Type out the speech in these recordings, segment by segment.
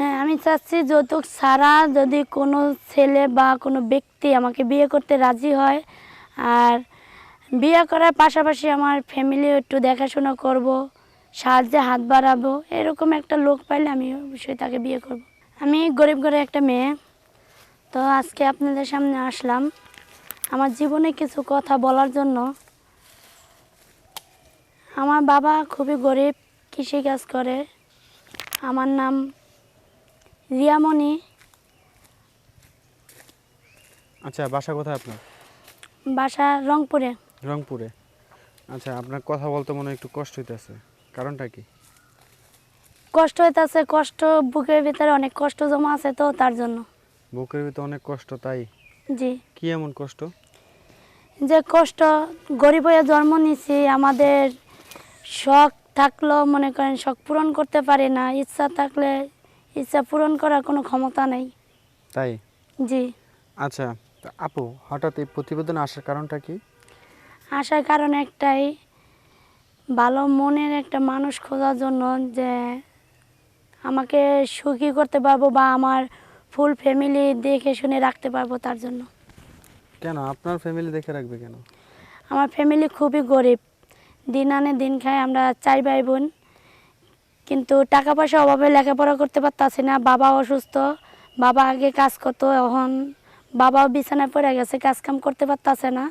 হ্যাঁ, আমি চাচ্ছি যৌতুক ছাড়া যদি কোনো ছেলে বা কোনো ব্যক্তি আমাকে বিয়ে করতে রাজি হয়, আর বিয়ে করার পাশাপাশি আমার ফ্যামিলিও একটু দেখাশোনা করব, সাহায্যে হাত বাড়াবো, এরকম একটা লোক পাইলে আমি অবশ্যই তাকে বিয়ে করব। আমি গরিব ঘরের একটা মেয়ে, তো আজকে আপনাদের সামনে আসলাম আমার জীবনে কিছু কথা বলার জন্য। আমার বাবা খুবই গরিব, কৃষিকাজ করে। আমার নাম রিয়ামণি। আচ্ছা, বাসা কোথায় আপনার? বাসা রংপুরে। রংপুরে। আচ্ছা, আপনার কথা বলতে মনে হয় একটু কষ্ট হইতেছে, কারণটা কি? কষ্ট হইতেছে, কষ্ট বুকের ভিতরে অনেক কষ্ট জমা আছে, তো তার জন্য। বুকের ভিতরে অনেক কষ্ট, তাই? জি। কি এমন কষ্ট? যে কষ্ট, গরিব হয়ে জন্ম নিছি, আমাদের শখ থাকলেও মনে করেন শখ পূরণ করতে পারি না, ইচ্ছা থাকলে ইচ্ছা পূরণ করার কোনো ক্ষমতা নেই। তাই? জি। আচ্ছা, তো আপু হঠাৎ এই প্রতিবেদনে আসার কারণটা কি? আসার কারণ একটাই, ভালো মনের একটা মানুষ খোঁজার জন্য, যে আমাকে সুখী করতে পারবো বা আমার ফুল ফ্যামিলি দেখে শুনে রাখতে পারবো, তার জন্য। কেন আপনার ফ্যামিলি দেখে রাখবে কেন? আমার ফ্যামিলি খুবই গরিব, দিন আনে দিন খায়, আমরা 4 ভাই বোন, কিন্তু টাকা পয়সার অভাবে লেখাপড়া করতে পারতাছি না। বাবা অসুস্থ, বাবা আগে কাজ করতো, এখন বাবাও বিছানায় পড়ে গেছে, কাজ কাম করতে পারতাছে না,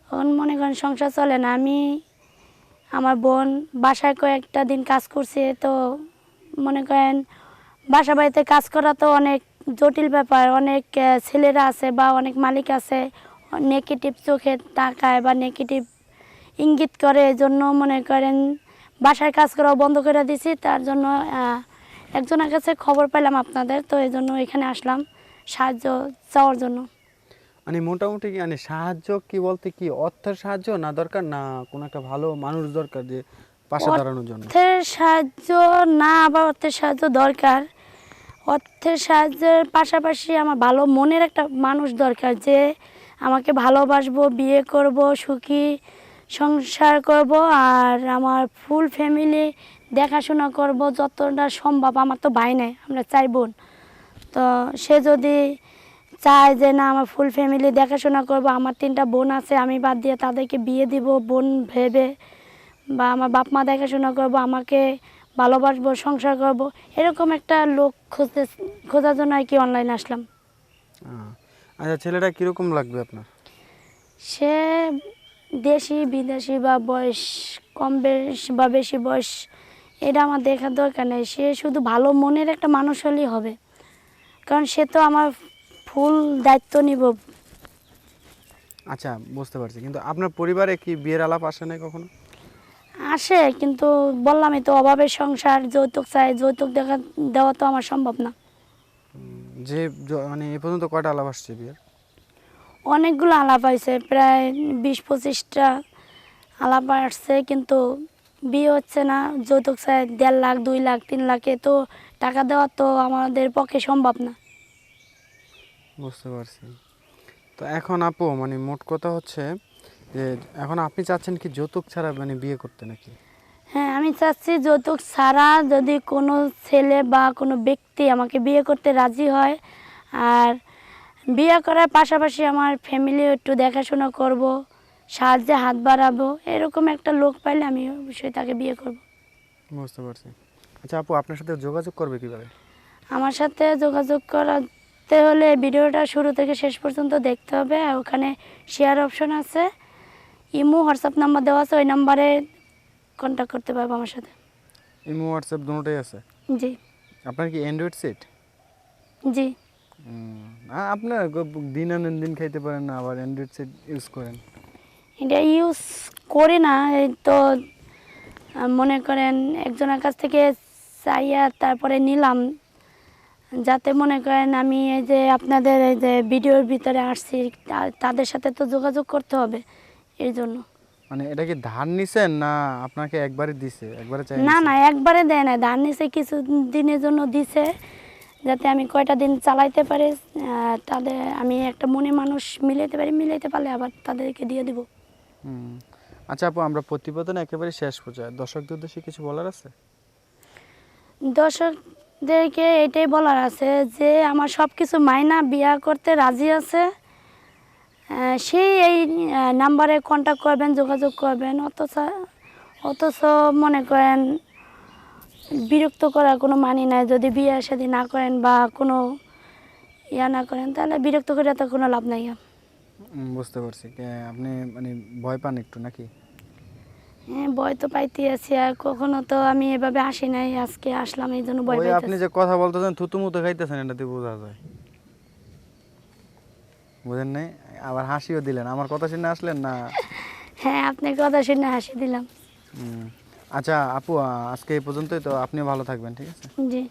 এখন মনে করেন সংসার চলে না। আমি আমার বোন বাসায় কয়েকটা দিন কাজ করছে, তো মনে করেন বাসা বাড়িতে কাজ করা তো অনেক জটিল ব্যাপার, অনেক ছেলেরা আছে বা অনেক মালিক আছে নেগেটিভ চোখে তাকায় বা নেগেটিভ ইঙ্গিত করে, এজন্য মনে করেন বাসায় কাজ করাও বন্ধ করে দিছি। তার জন্য একজনের কাছে খবর পেলাম আপনাদের, তো এই জন্য এখানে আসলাম সাহায্য চাওয়ার জন্য। মানে মোটামুটি কি মানে সাহায্য কি বলতে কি অর্থের সাহায্য না দরকার, না কোনো একটা ভালো মানুষ দরকার যে পাশে দাঁড়ানোর জন্য? অর্থের সাহায্য না, আবার অর্থের সাহায্য দরকার। অর্থের সাহায্যের পাশাপাশি আমার ভালো মনের একটা মানুষ দরকার, যে আমাকে ভালোবাসবো, বিয়ে করব, সুখী সংসার করব, আর আমার ফুল ফ্যামিলি দেখাশোনা করব যতটা সম্ভব। আমার তো ভাই নাই, আমরা 4 বোন, তো সে যদি চায় যে না আমার ফুল ফ্যামিলি দেখাশোনা করব, আমার 3টা বোন আছে, আমি বাদ দিয়ে তাদেরকে বিয়ে দিব বোন ভেবে, বা আমার বাপ মা দেখাশোনা করব, আমাকে ভালোবাসবো, সংসার করব, এরকম একটা লোক খোঁজার জন্য আর কি অনলাইনে আসলাম। আচ্ছা, ছেলেটা কিরকম লাগবে আপনার? সে দেশি বিদেশি বা বয়স কম বেশ বা বেশি বয়স, এটা আমার দেখার দরকার নেই, সে শুধু ভালো মনের একটা মানুষ হলেই হবে, কারণ সে তো আমার ফুল দায়িত্ব নিব। আচ্ছা, বুঝতে পারছি, কিন্তু আপনার পরিবারে কি বিয়ের আলাপ আসে নাই কখনো? আসে, কিন্তু বললামই তো অভাবের সংসার, যৌতুক চাই, যৌতুক দেওয়া তো আমার সম্ভব না। যে মানে এ পর্যন্ত কয়টা আলাপ আসছে বিয়ের? অনেকগুলো আলাপ হয়েছে, প্রায় 20-25টা আলাপ আসছে, কিন্তু বিয়ে হচ্ছে না। যৌতুক চাই 1.5 লাখ, 2 লাখ, 3 লাখে তো টাকা দেওয়া তো আমাদের পক্ষে সম্ভব না। বুঝতে পারছি। তো এখন আপু মানে মোট কথা হচ্ছে যে এখন আপনি চাচ্ছেন কি যৌতুক ছাড়া মানে বিয়ে করতে নাকি? হ্যাঁ, আমি চাচ্ছি যৌতুক ছাড়া যদি কোনো ছেলে বা কোনো ব্যক্তি আমাকে বিয়ে করতে রাজি হয়, আর বিয়ে করার পাশাপাশি আমার ফ্যামিলিও একটু দেখাশোনা করব, সাহায্যে হাত বাড়াবো, এরকম একটা লোক পাইলে আমি অবশ্যই তাকে বিয়ে করব। বুঝতে পারছি। আচ্ছা আপু, আপনার সাথে যোগাযোগ করবে কিভাবে? আমার সাথে যোগাযোগ করাতে হলে ভিডিওটা শুরু থেকে শেষ পর্যন্ত দেখতে হবে, আর ওখানে শেয়ার অপশন আছে, ইমো হোয়াটসঅ্যাপ নাম্বার দেওয়া আছে, ওই নাম্বারে কন্ট্যাক্ট করতে পারবো আমার সাথে। ইমো হোয়াটসঅ্যাপ দুটোই আছে? জি। আপনার কি অ্যান্ড্রয়েড সেট? জি। আপনার দিন আনেন দিন খাইতে পারেন না, আবার অ্যান্ড্রয়েড সেট ইউজ করেন? এটা ইউজ করি না, এই তো মনে করেন একজনের কাছ থেকে চাইয়া তারপরে নিলাম, যাতে মনে করেন আমি এই যে আপনাদের এই যে ভিডিওর ভিতরে আসছি, তাদের সাথে তো যোগাযোগ করতে হবে, এই জন্য। মানে এটা কি ধার নিছেন না আপনাকে একবারে দিছে, একবারে চাই না নিছেন? না, একবারে দেয় না, ধার নিছে, কিছু দিনের জন্য দিছে, যাতে আমি কয়টা দিন চালাইতে পারি, তাদের আমি একটা মনে মানুষ মিলাইতে পারি, মিলাইতে পারলে আবার তাদেরকে দিয়ে দিব। আচ্ছা আপু, আমরা প্রতিবেদন একেবারে শেষ পর্যায়ে, দর্শকদের উদ্দেশ্যে কিছু বলার আছে? দেখে এটাই বলার আছে যে আমার সব কিছু মাইনা বিয়া করতে রাজি আছে, সেই এই নাম্বারে কন্ট্যাক্ট করবেন, যোগাযোগ করবেন। অথচ মনে করেন বিরক্ত করার কোনো মানি নাই। যদি বিয়ে শাদী না করেন বা কোনো ইয়া না করেন তাহলে বিরক্ত করে তো কোনো লাভ নাই। বুঝতে পারছি। আপনি মানে ভয় পান একটু নাকি? হ্যাঁ, ভয় তো পাইতে আছি, আর কখনো তো আমি এভাবে আসি নাই, আজকে আসলাম এই জন্য ভয় ওই আপনি পাইতেছি। যে কথা বলতেছেন থুতু মুতু খাইতেছেন এটাতে বোঝা যায়, বুঝেন নাই? আবার হাসিও দিলেন, আমার কথা শুনে আসলেন না? হ্যাঁ, আপনার কথা শুনে হাসি দিলাম। আচ্ছা আপু, আজকে এই পর্যন্তই তো, আপনিও ভালো থাকবেন, ঠিক আছে? জি।